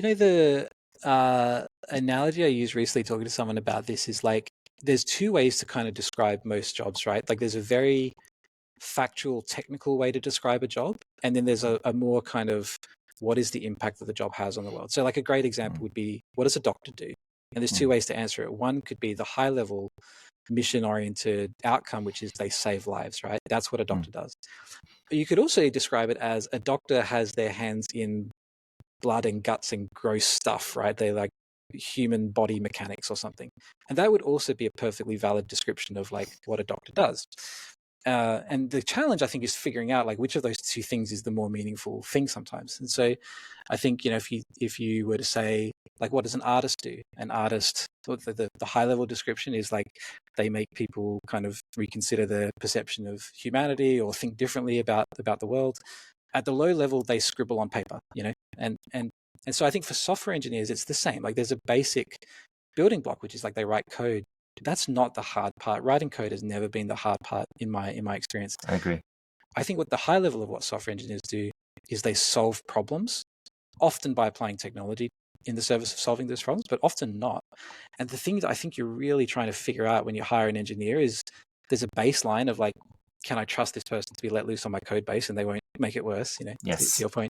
The analogy I used recently talking to someone about this is like there's two ways to kind of describe most jobs, right? Like there's a very factual, technical way to describe a job, and then there's a more kind of what is the impact that the job has on the world. So like a great example would be, what does a doctor do? And there's two ways to answer it. One could be the high level mission oriented outcome, which is they save lives, right? That's what a doctor does. But you could also describe it as a doctor has their hands in blood and guts and gross stuff, right? They like human body mechanics or something. And that would also be a perfectly valid description of like what a doctor does. And the challenge, I think, is figuring out like which of those two things is the more meaningful thing sometimes. And so I think, if you were to say, like, what does an artist do? An artist, the high level description is like they make people kind of reconsider their perception of humanity or think differently about the world. At the low level, they scribble on paper, and so I think for software engineers, it's the same. Like there's a basic building block, which is like they write code. That's not the hard part. Writing code has never been the hard part in my experience. I agree. I think what the high level of what software engineers do is they solve problems, often by applying technology in the service of solving those problems, but often not. And the thing that I think you're really trying to figure out when you hire an engineer is there's a baseline of like, can I trust this person to be let loose on my code base and they won't make it worse, Yes. to your point.